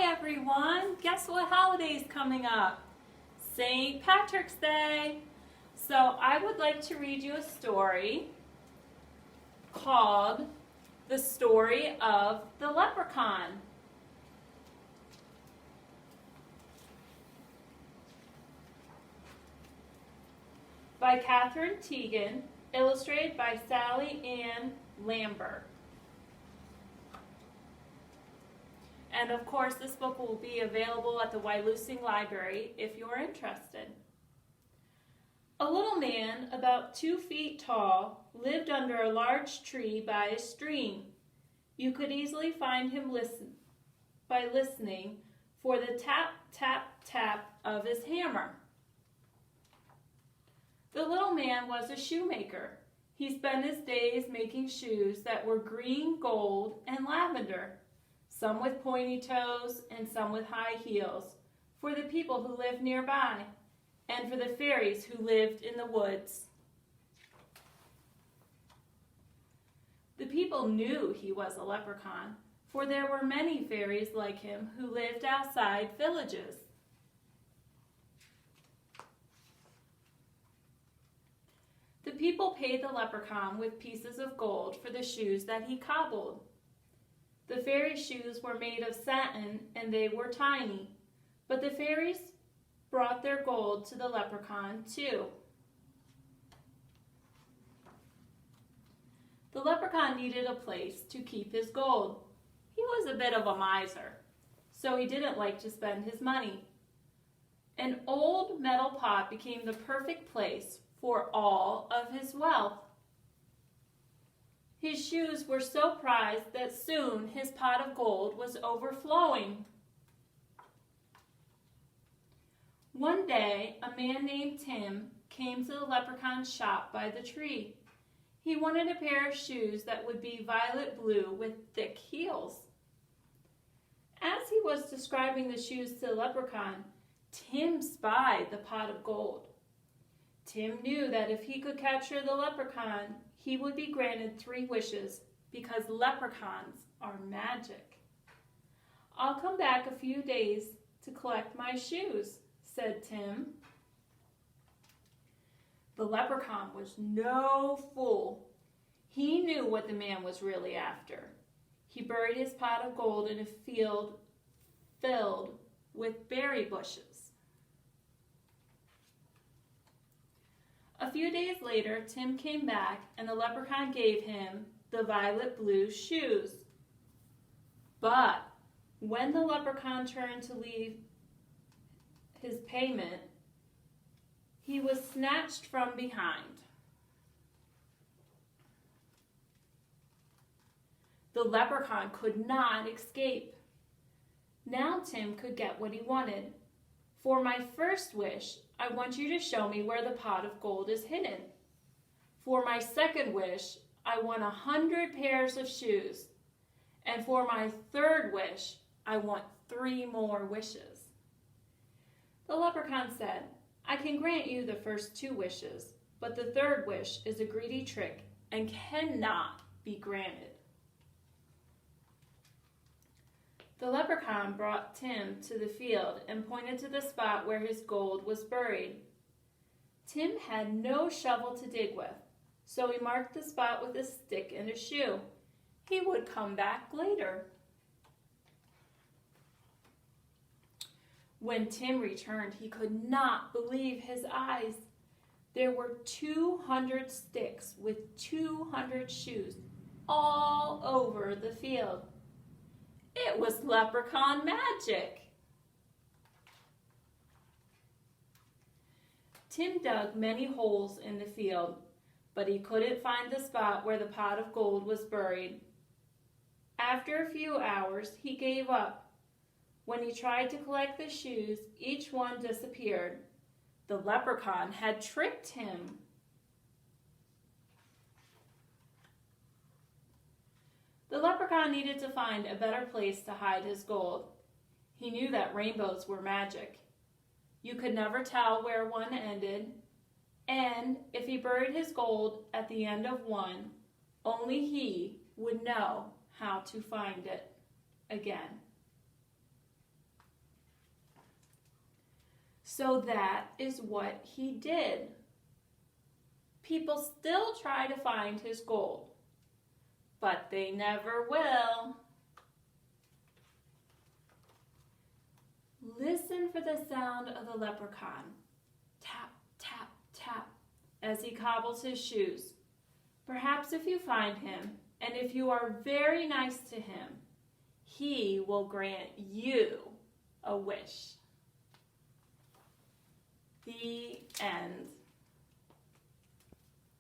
Hi everyone! Guess what holiday is coming up? St. Patrick's Day! So I would like to read you a story called The Story of the Leprechaun. By Katherine, Tegen, illustrated by Sally Ann Lambert. And of course, this book will be available at the Wyalusing Library if you're interested. A little man about 2 feet tall lived under a large tree by a stream. You could easily find him by listening for the tap, tap, tap of his hammer. The little man was a shoemaker. He spent his days making shoes that were green, gold, and lavender, some with pointy toes and some with high heels, for the people who lived nearby and for the fairies who lived in the woods. The people knew he was a leprechaun, for there were many fairies like him who lived outside villages. The people paid the leprechaun with pieces of gold for the shoes that he cobbled. The fairies' shoes were made of satin and they were tiny, but the fairies brought their gold to the leprechaun too. The leprechaun needed a place to keep his gold. He was a bit of a miser, so he didn't like to spend his money. An old metal pot became the perfect place for all of his wealth. His shoes were so prized that soon his pot of gold was overflowing. One day, a man named Tim came to the leprechaun's shop by the tree. He wanted a pair of shoes that would be violet blue with thick heels. As he was describing the shoes to the leprechaun, Tim spied the pot of gold. Tim knew that if he could capture the leprechaun, he would be granted 3 wishes because leprechauns are magic. "I'll come back a few days to collect my shoes," said Tim. The leprechaun was no fool. He knew what the man was really after. He buried his pot of gold in a field filled with berry bushes. A few days later, Tim came back and the leprechaun gave him the violet blue shoes. But when the leprechaun turned to leave his payment, he was snatched from behind. The leprechaun could not escape. Now Tim could get what he wanted. "For my first wish, I want you to show me where the pot of gold is hidden. For my second wish, I want 100 pairs of shoes. And for my third wish, I want 3 more wishes." The leprechaun said, "I can grant you the first 2 wishes, but the third wish is a greedy trick and cannot be granted." The leprechaun brought Tim to the field and pointed to the spot where his gold was buried. Tim had no shovel to dig with, so he marked the spot with a stick and a shoe. He would come back later. When Tim returned, he could not believe his eyes. There were 200 sticks with 200 shoes all over the field. It was leprechaun magic. Tim dug many holes in the field, but he couldn't find the spot where the pot of gold was buried. After a few hours, he gave up. When he tried to collect the shoes, each one disappeared. The leprechaun had tricked him. The leprechaun needed to find a better place to hide his gold. He knew that rainbows were magic. You could never tell where one ended, and if he buried his gold at the end of one, only he would know how to find it again. So that is what he did. People still try to find his gold, but they never will. Listen for the sound of the leprechaun. Tap, tap, tap, as he cobbles his shoes. Perhaps if you find him, and if you are very nice to him, he will grant you a wish. The end.